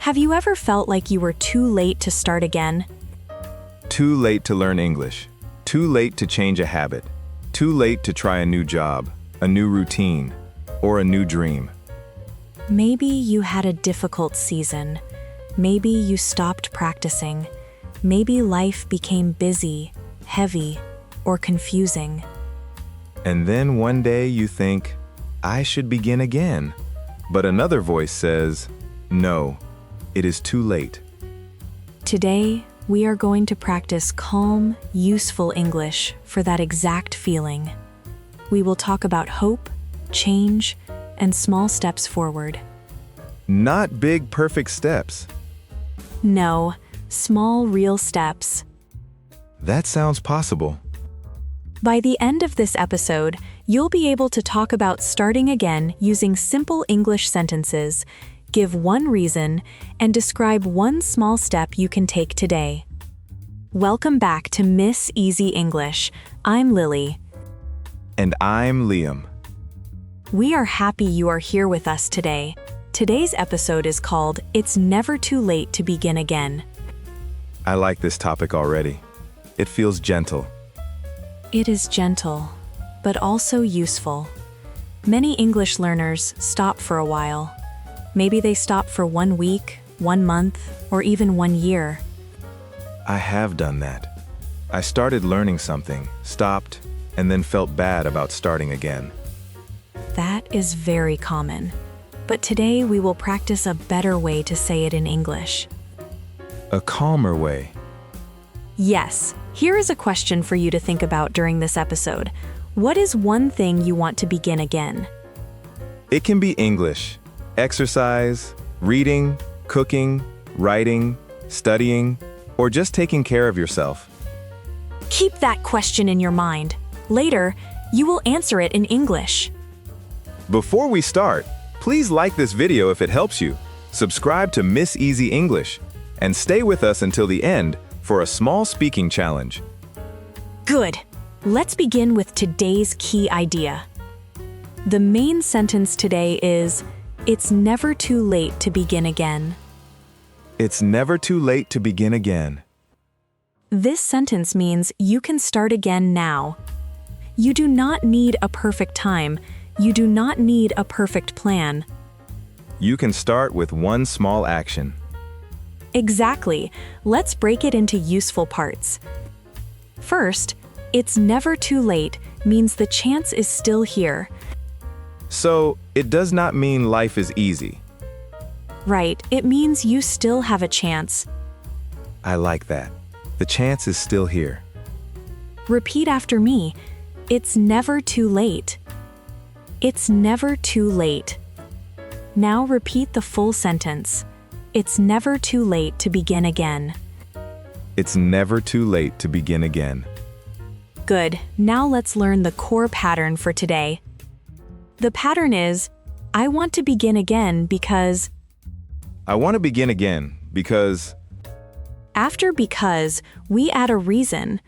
Have you ever felt like you were too late to start again? Too late to learn English. Too late to change a habit. Too late to try a new job, a new routine, or a new dream. Maybe you had a difficult season. Maybe you stopped practicing. Maybe life became busy, heavy, or confusing. And then one day you think, I should begin again. But another voice says, no, it is too late. Today, we are going to practice calm, useful English for that exact feeling. We will talk about hope, change, and small steps forward. Not big, perfect steps. No, small, real steps. That sounds possible. By the end of this episode, you'll be able to talk about starting again using simple English sentences, give one reason, and describe one small step you can take today. Welcome back to Miss Easy English. I'm Lily. And I'm Liam. We are happy you are here with us today. Today's episode is called It's Never Too Late to Begin Again. I like this topic already. It feels gentle. It is gentle, but also useful. Many English learners stop for a while. Maybe they stop for 1 week, 1 month, or even 1 year. I have done that. I started learning something, stopped, and then felt bad about starting again. That is very common. But today we will practice a better way to say it in English. A calmer way. Yes, here is a question for you to think about during this episode. What is one thing you want to begin again? It can be English, exercise, reading, cooking, writing, studying, or just taking care of yourself. Keep that question in your mind. Later, you will answer it in English. Before we start, please like this video if it helps you, subscribe to Miss Easy English, and stay with us until the end for a small speaking challenge. Good. Let's begin with today's key idea. The main sentence today is, it's never too late to begin again. It's never too late to begin again. This sentence means you can start again now. You do not need a perfect time. You do not need a perfect plan. You can start with one small action. Exactly. Let's break it into useful parts. First, it's never too late means the chance is still here. So, it does not mean life is easy. Right, it means you still have a chance. I like that. The chance is still here. Repeat after me. It's never too late. It's never too late. Now repeat the full sentence. It's never too late to begin again. It's never too late to begin again. Good. Now let's learn the core pattern for today. The pattern is, I want to begin again because... I want to begin again because... After because, we add a reason.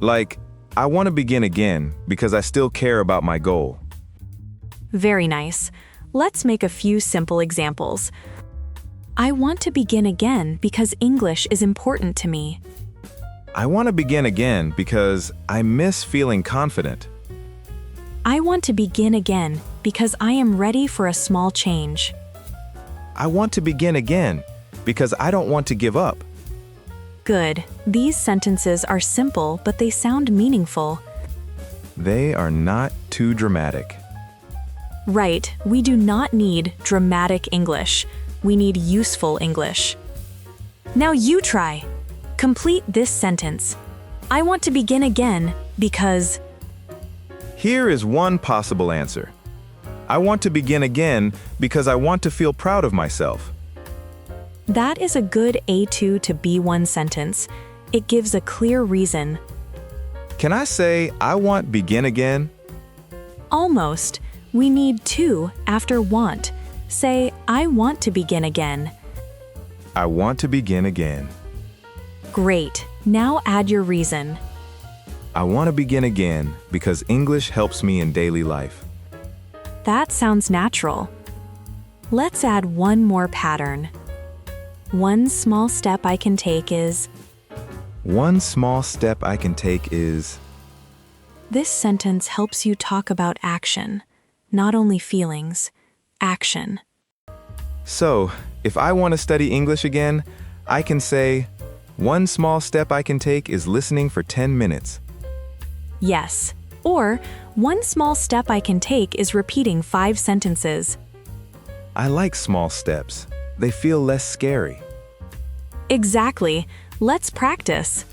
Like, I want to begin again because I still care about my goal. Very nice. Let's make a few simple examples. I want to begin again because English is important to me. I want to begin again because I miss feeling confident. I want to begin again because I am ready for a small change. I want to begin again because I don't want to give up. Good. These sentences are simple, but they sound meaningful. They are not too dramatic. Right, we do not need dramatic English. We need useful English. Now you try. Complete this sentence. I want to begin again because... Here is one possible answer. I want to begin again because I want to feel proud of myself. That is a good A2 to B1 sentence. It gives a clear reason. Can I say, I want begin again? Almost. We need to after want. Say, I want to begin again. I want to begin again. Great. Now add your reason. I want to begin again because English helps me in daily life. That sounds natural. Let's add one more pattern. One small step I can take is. One small step I can take is. This sentence helps you talk about action, not only feelings, action. So, if I want to study English again, I can say, one small step I can take is listening for 10 minutes. Yes. Or, one small step I can take is repeating 5 sentences. I like small steps. They feel less scary. Exactly. Let's practice.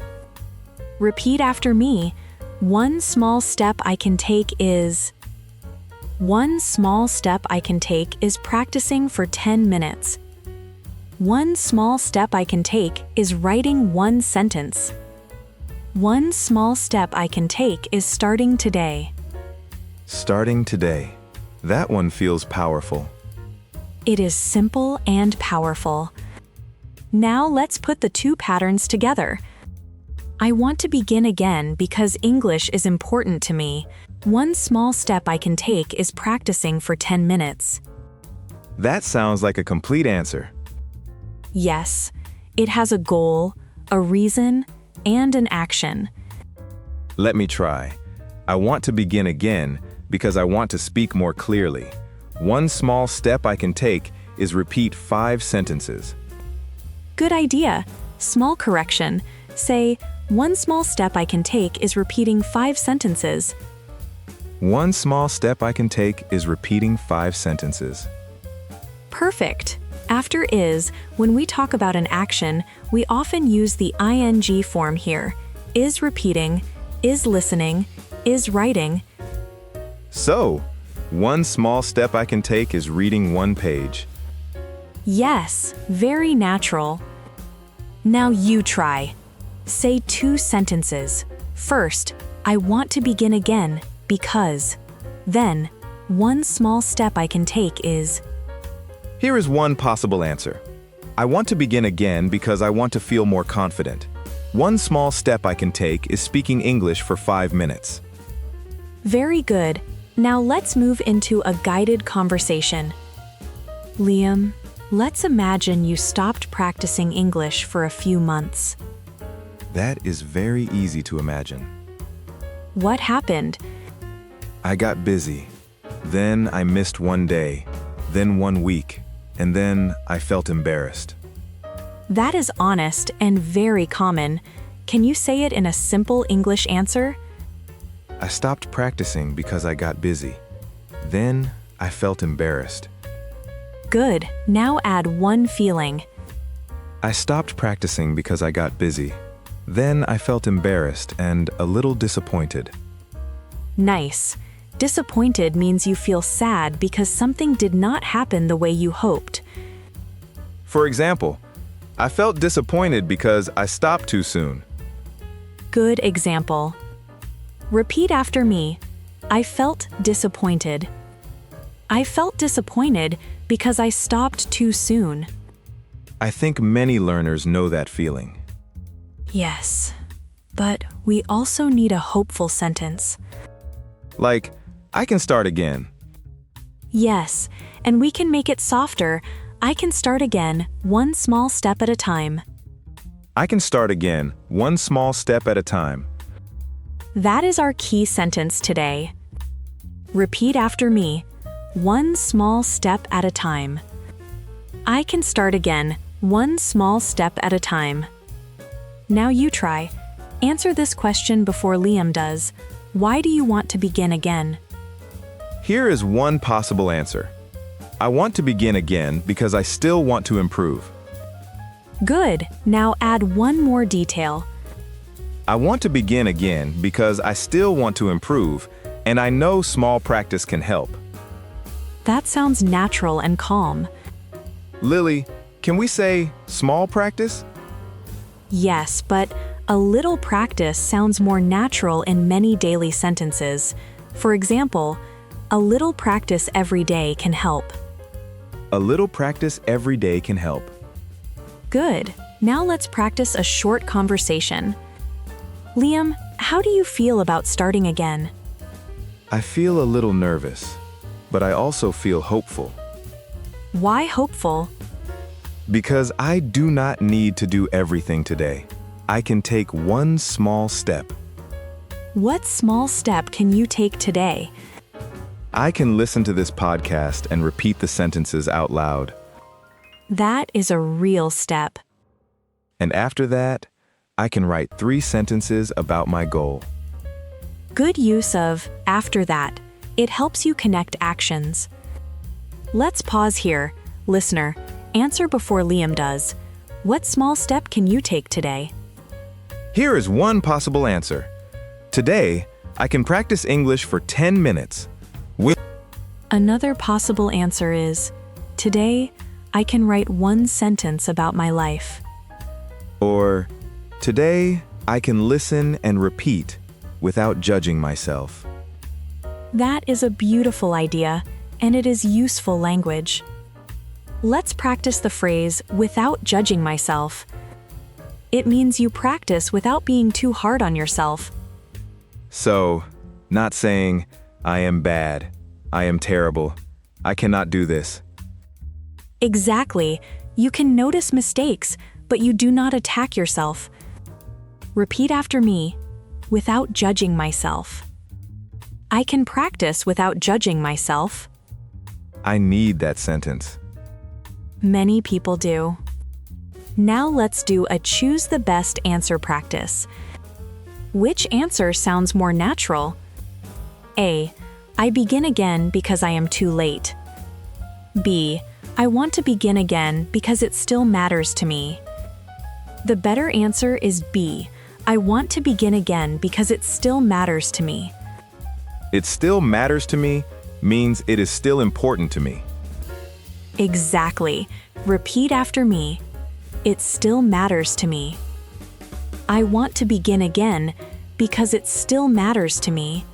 Repeat after me. One small step I can take is. One small step I can take is practicing for 10 minutes. One small step I can take is writing one sentence. One small step I can take is starting today. Starting today. That one feels powerful. It is simple and powerful. Now let's put the 2 patterns together. I want to begin again because English is important to me. One small step I can take is practicing for 10 minutes. That sounds like a complete answer. Yes, it has a goal, a reason, and an action. Let me try. I want to begin again because I want to speak more clearly. One small step I can take is repeat 5 sentences. Good idea. Small correction. Say, one small step I can take is repeating 5 sentences. One small step I can take is repeating 5 sentences. Perfect. After is, when we talk about an action, we often use the ing form here. Is repeating, is listening, is writing. So, one small step I can take is reading 1 page. Yes, very natural. Now you try. Say 2 sentences. First, I want to begin again because. Then, one small step I can take is. Here is one possible answer. I want to begin again because I want to feel more confident. One small step I can take is speaking English for 5 minutes. Very good. Now let's move into a guided conversation. Liam, let's imagine you stopped practicing English for a few months. That is very easy to imagine. What happened? I got busy. Then I missed 1 day, then 1 week, and then I felt embarrassed. That is honest and very common. Can you say it in a simple English answer? I stopped practicing because I got busy. Then I felt embarrassed. Good. Now add one feeling. I stopped practicing because I got busy. Then I felt embarrassed and a little disappointed. Nice. Disappointed means you feel sad because something did not happen the way you hoped. For example, I felt disappointed because I stopped too soon. Good example. Repeat after me. I felt disappointed. I felt disappointed because I stopped too soon. I think many learners know that feeling. Yes, but we also need a hopeful sentence. Like, I can start again. Yes, and we can make it softer. I can start again, one small step at a time. I can start again, one small step at a time. That is our key sentence today. Repeat after me. One small step at a time. I can start again, one small step at a time. Now you try. Answer this question before Liam does. Why do you want to begin again? Here is one possible answer. I want to begin again because I still want to improve. Good. Now add one more detail. I want to begin again because I still want to improve, and I know small practice can help. That sounds natural and calm. Lily, can we say small practice? Yes, but a little practice sounds more natural in many daily sentences. For example, a little practice every day can help. A little practice every day can help. Good. Now let's practice a short conversation. Liam, how do you feel about starting again? I feel a little nervous, but I also feel hopeful. Why hopeful? Because I do not need to do everything today. I can take one small step. What small step can you take today? I can listen to this podcast and repeat the sentences out loud. That is a real step. And after that, I can write 3 sentences about my goal. Good use of after that. It helps you connect actions. Let's pause here. Listener, answer before Liam does. What small step can you take today? Here is one possible answer. Today, I can practice English for 10 minutes. Another possible answer is, today, I can write 1 sentence about my life. Or, today, I can listen and repeat without judging myself. That is a beautiful idea, and it is useful language. Let's practice the phrase, without judging myself. It means you practice without being too hard on yourself. So, not saying, I am bad, I am terrible, I cannot do this. Exactly. You can notice mistakes, but you do not attack yourself. Repeat after me, without judging myself. I can practice without judging myself. I need that sentence. Many people do. Now let's do a choose the best answer practice. Which answer sounds more natural? A. I begin again because I am too late. B. I want to begin again because it still matters to me. The better answer is B. I want to begin again because it still matters to me. It still matters to me means it is still important to me. Exactly. Repeat after me. It still matters to me. I want to begin again because it still matters to me.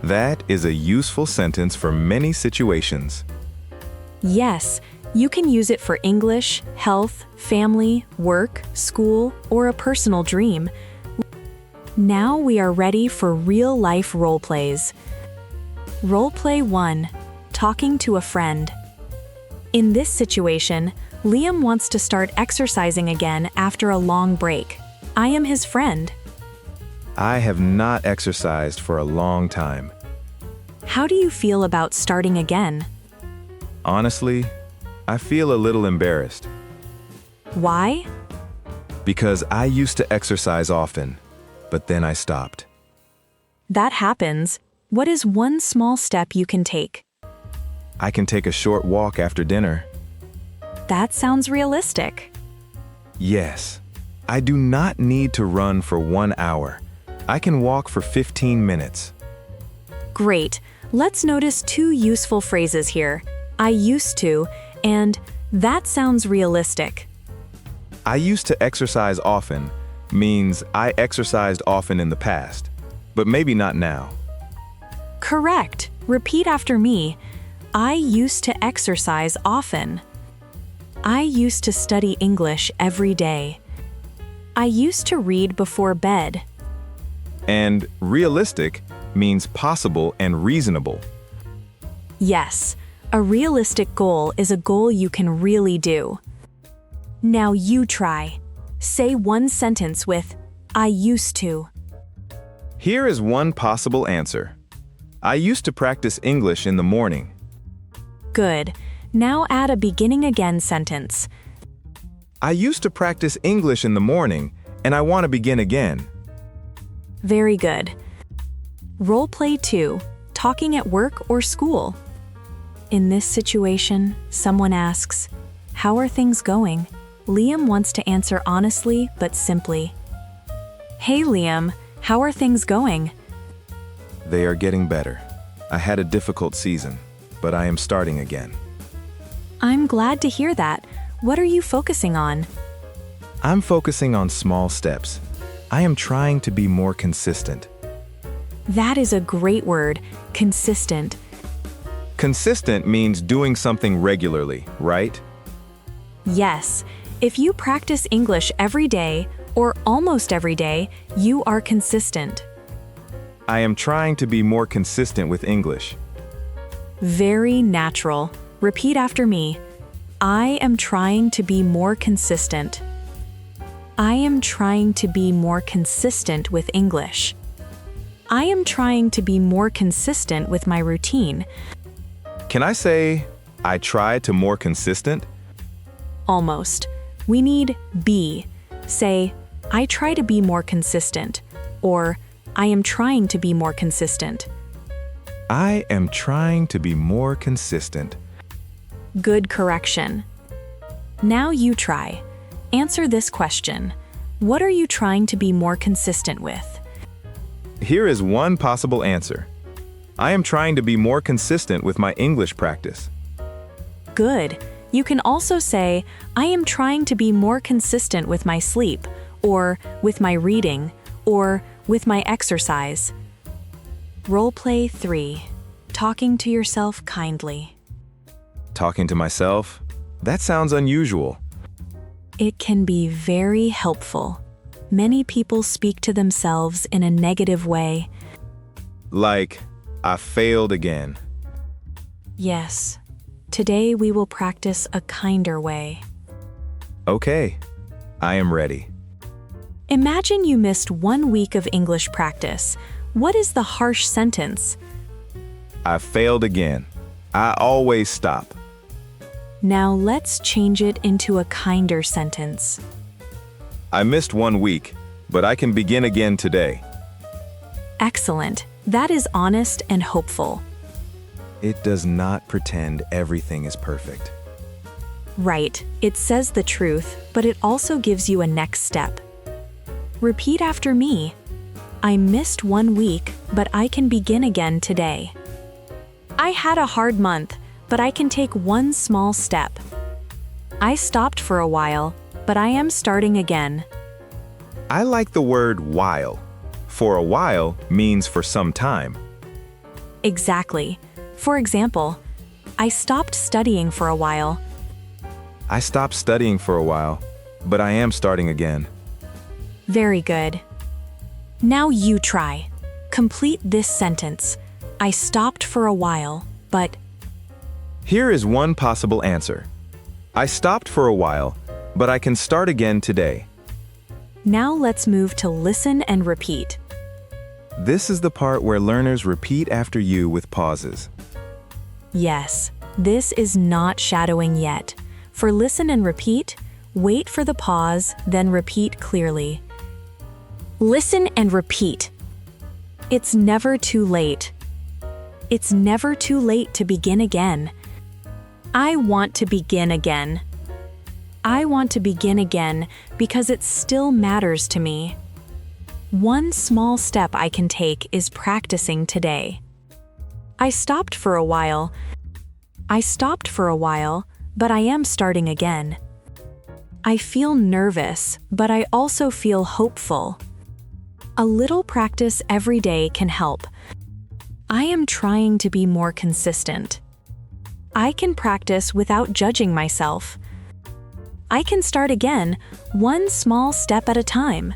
That is a useful sentence for many situations. Yes, you can use it for English, health, family, work, school, or a personal dream. Now we are ready for real-life role plays. Role play 1. Talking to a friend. In this situation, Liam wants to start exercising again after a long break. I am his friend. I have not exercised for a long time. How do you feel about starting again? Honestly, I feel a little embarrassed Why? because I used to exercise often, but then I stopped. That happens. What is one small step you can take? I can take a short walk after dinner. That sounds realistic. Yes, I do not need to run for 1 hour. I can walk for 15 minutes. Great. Let's notice 2 useful phrases here. I used to, and that sounds realistic. I used to exercise often means I exercised often in the past, but maybe not now. Correct. Repeat after me. I used to exercise often. I used to study English every day. I used to read before bed. And realistic means possible and reasonable. Yes, a realistic goal is a goal you can really do. Now you try. Say 1 sentence with, I used to. Here is one possible answer. I used to practice English in the morning. Good. Now add a beginning again sentence. I used to practice English in the morning, and I want to begin again. Very good. Role play 2. Talking at work or school. In this situation, someone asks, how are things going? Liam wants to answer honestly but simply. Hey Liam, how are things going? They are getting better. I had a difficult season, but I am starting again. I'm glad to hear that. What are you focusing on? I'm focusing on small steps. I am trying to be more consistent. That is a great word, consistent. Consistent means doing something regularly, right? Yes, if you practice English every day, or almost every day, you are consistent. I am trying to be more consistent with English. Very natural. Repeat after me. I am trying to be more consistent. I am trying to be more consistent with English. I am trying to be more consistent with my routine. Can I say, I try to more consistent? Almost. We need be. Say, I try to be more consistent, or I am trying to be more consistent. I am trying to be more consistent. Good correction. Now you try. Answer this question. What are you trying to be more consistent with? Here is one possible answer. I am trying to be more consistent with my English practice. Good. You can also say, I am trying to be more consistent with my sleep, or with my reading, or with my exercise. Roleplay 3. Talking to yourself kindly. Talking to myself? That sounds unusual. It can be very helpful. Many people speak to themselves in a negative way. Like, I failed again. Yes. Today we will practice a kinder way. Okay, I am ready. Imagine you missed 1 week of English practice. What is the harsh sentence? I failed again. I always stop. Now let's change it into a kinder sentence. I missed 1 week, but I can begin again today. Excellent. That is honest and hopeful. It does not pretend everything is perfect. Right. It says the truth, but it also gives you a next step. Repeat after me. I missed 1 week, but I can begin again today. I had a hard month, but I can take one small step. I stopped for a while, but I am starting again. I like the word while. For a while means for some time. Exactly. For example, I stopped studying for a while. I stopped studying for a while, but I am starting again. Very good. Now you try. Complete this sentence. I stopped for a while, but... Here is one possible answer. I stopped for a while, but I can start again today. Now let's move to listen and repeat. This is the part where learners repeat after you with pauses. Yes, this is not shadowing yet. For listen and repeat, wait for the pause, then repeat clearly. Listen and repeat. It's never too late. It's never too late to begin again. I want to begin again. I want to begin again because it still matters to me. One small step I can take is practicing today. I stopped for a while. But I am starting again. I feel nervous, but I also feel hopeful. A little practice every day can help. I am trying to be more consistent. I can practice without judging myself. I can start again, one small step at a time.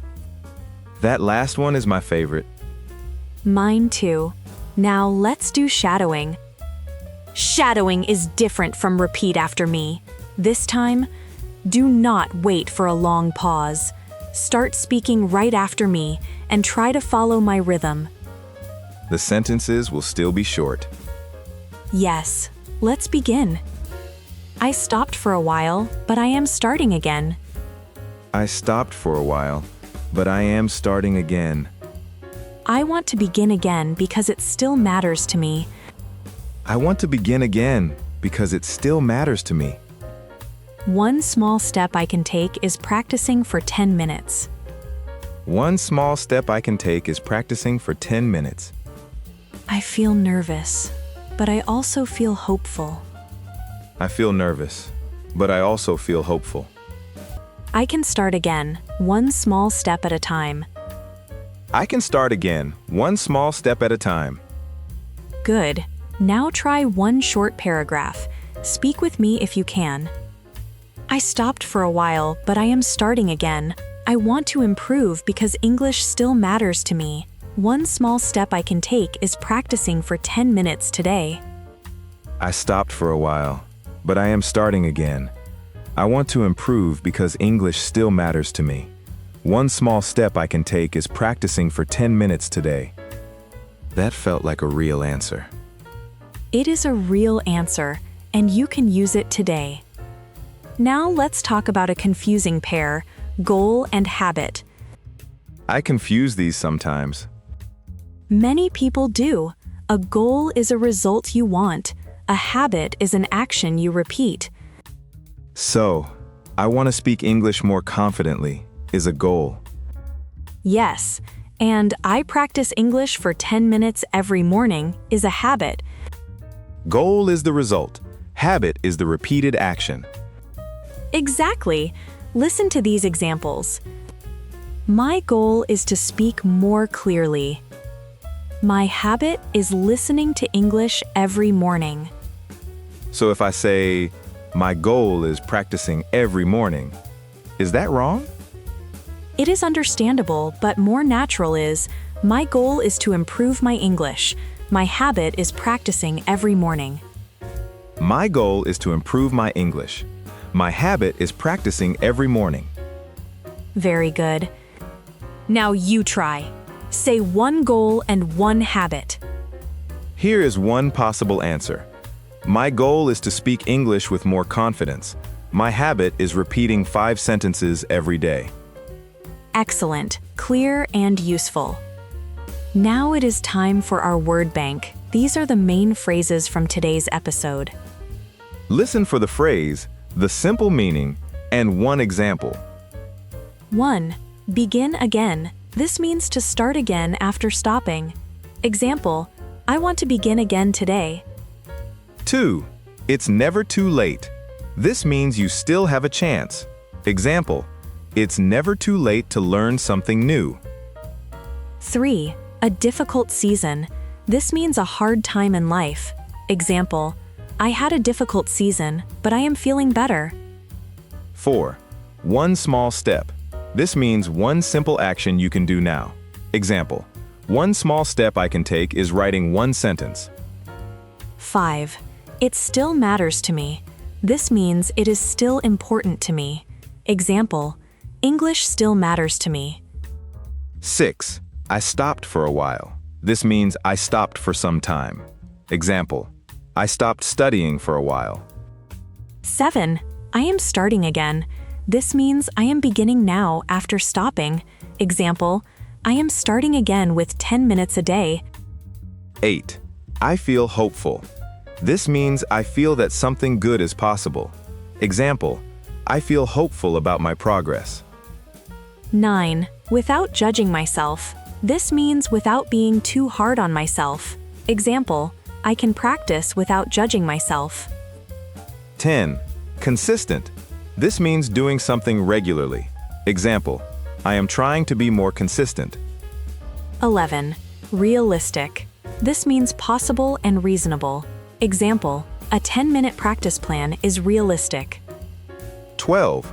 That last one is my favorite. Mine too. Now let's do shadowing. Shadowing is different from repeat after me. This time, do not wait for a long pause. Start speaking right after me and try to follow my rhythm. The sentences will still be short. Yes, let's begin. I stopped for a while, but I am starting again. I stopped for a while, but I am starting again. I want to begin again because it still matters to me. I want to begin again because it still matters to me. One small step I can take is practicing for 10 minutes. One small step I can take is practicing for 10 minutes. I feel nervous, but I also feel hopeful. I feel nervous, but I also feel hopeful. I can start again, one small step at a time. I can start again, one small step at a time. Good. Now try one short paragraph. Speak with me if you can. I stopped for a while, but I am starting again. I want to improve because English still matters to me. One small step I can take is practicing for 10 minutes today. I stopped for a while, but I am starting again. I want to improve because English still matters to me. One small step I can take is practicing for 10 minutes today. That felt like a real answer. It is a real answer, and you can use it today. Now let's talk about a confusing pair, goal and habit. I confuse these sometimes. Many people do. A goal is a result you want. A habit is an action you repeat. So, I want to speak English more confidently is a goal. Yes, and I practice English for 10 minutes every morning is a habit. Goal is the result. Habit is the repeated action. Exactly. Listen to these examples. My goal is to speak more clearly. My habit is listening to English every morning. So if I say, my goal is practicing every morning, is that wrong? It is understandable, but more natural is, my goal is to improve my English. My habit is practicing every morning. My goal is to improve my English. My habit is practicing every morning. Very good. Now you try. Say one goal and one habit. Here is one possible answer. My goal is to speak English with more confidence. My habit is repeating 5 sentences every day. Excellent, clear, and useful. Now it is time for our word bank. These are the main phrases from today's episode. Listen for the phrase, the simple meaning, and one example. 1. Begin again. This means to start again after stopping. Example, I want to begin again today. 2. It's never too late. This means you still have a chance. Example, it's never too late to learn something new. 3. A difficult season. This means a hard time in life. Example, I had a difficult season, but I am feeling better. 4. One small step. This means one simple action you can do now. Example, one small step I can take is writing one sentence. 5. It still matters to me. This means it is still important to me. Example, English still matters to me. 6. I stopped for a while. This means I stopped for some time. Example, I stopped studying for a while. 7. I am starting again. This means I am beginning now after stopping. Example, I am starting again with 10 minutes a day. 8. I feel hopeful. This means I feel that something good is possible. Example, I feel hopeful about my progress. 9. Without judging myself. This means without being too hard on myself. Example, I can practice without judging myself. 10. Consistent. This means doing something regularly. Example, I am trying to be more consistent. 11. Realistic. This means possible and reasonable. Example, a 10-minute practice plan is realistic. 12.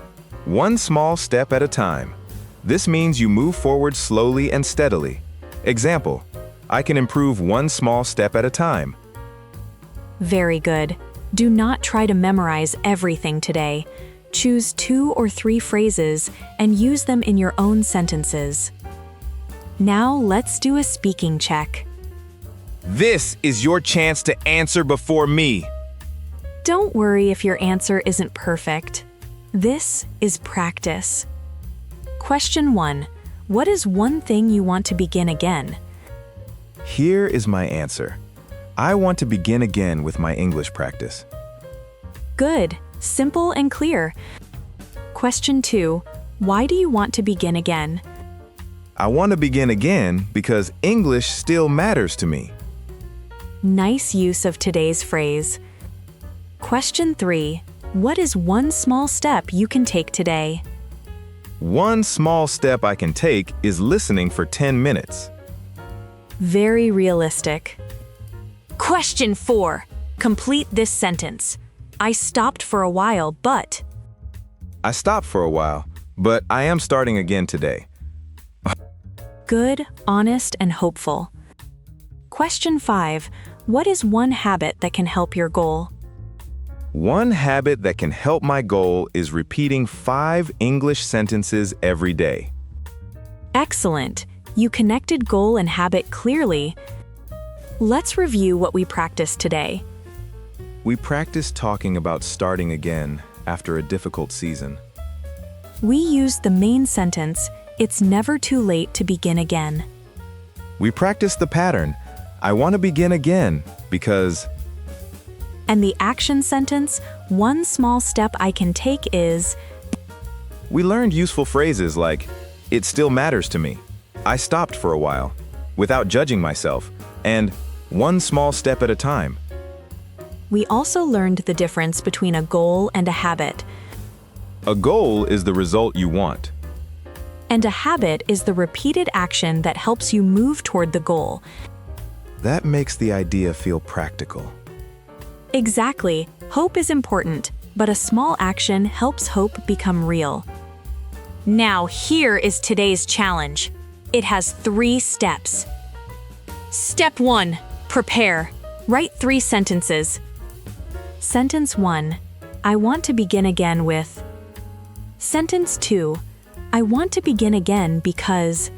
One small step at a time. This means you move forward slowly and steadily. Example, I can improve one small step at a time. Very good. Do not try to memorize everything today. Choose 2 or 3 phrases and use them in your own sentences. Now let's do a speaking check. This is your chance to answer before me. Don't worry if your answer isn't perfect. This is practice. Question 1. What is one thing you want to begin again? Here is my answer. I want to begin again with my English practice. Good, simple and clear. Question 2. Why do you want to begin again? I want to begin again because English still matters to me. Nice use of today's phrase. Question 3. What is one small step you can take today? One small step I can take is listening for 10 minutes. Very realistic. Question 4. Complete this sentence. I stopped for a while, but... I stopped for a while, but I am starting again today. Good, honest, and hopeful. Question 5. What is one habit that can help your goal? One habit that can help my goal is repeating 5 English sentences every day. Excellent. You connected goal and habit clearly. Let's review what we practiced today. We practiced talking about starting again after a difficult season. We used the main sentence, "It's never too late to begin again." We practiced the pattern, "I want to begin again because..." And the action sentence, "One small step I can take is..." We learned useful phrases like, "It still matters to me," "I stopped for a while," "without judging myself," and "one small step at a time." We also learned the difference between a goal and a habit. A goal is the result you want. And a habit is the repeated action that helps you move toward the goal. That makes the idea feel practical. Exactly. Hope is important, but a small action helps hope become real. Now, here is today's challenge. It has 3 steps. Step 1. Prepare. Write 3 sentences. Sentence 1. I want to begin again with. Sentence 2. I want to begin again because.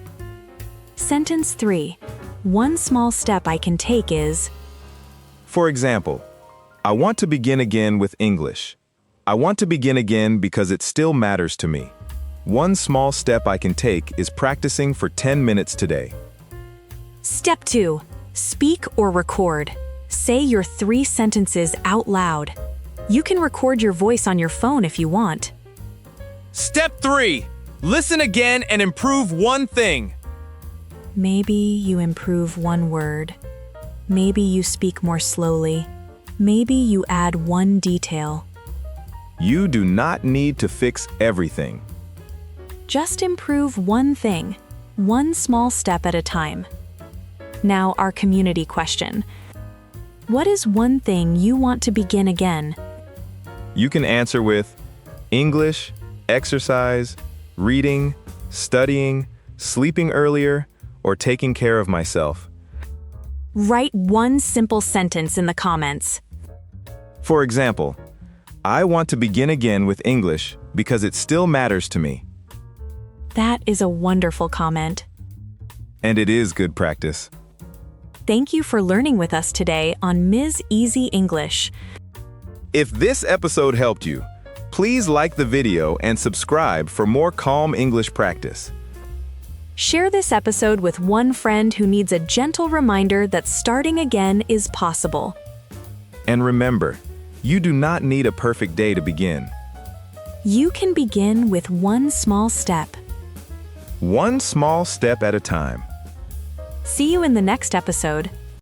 Sentence 3. One small step I can take is. For example, I want to begin again with English. I want to begin again because it still matters to me. One small step I can take is practicing for 10 minutes today. Step 2. Speak or record. Say your 3 sentences out loud. You can record your voice on your phone if you want. Step 3. Listen again and improve one thing. Maybe you improve one word. Maybe you speak more slowly. Maybe you add one detail. You do not need to fix everything. Just improve one thing, one small step at a time. Now, our community question. What is one thing you want to begin again? You can answer with English, exercise, reading, studying, sleeping earlier, or taking care of myself. Write one simple sentence in the comments. For example, I want to begin again with English because it still matters to me. That is a wonderful comment. And it is good practice. Thank you for learning with us today on Ms. Easy English. If this episode helped you, please like the video and subscribe for more calm English practice. Share this episode with one friend who needs a gentle reminder that starting again is possible. And remember, you do not need a perfect day to begin. You can begin with one small step. One small step at a time. See you in the next episode.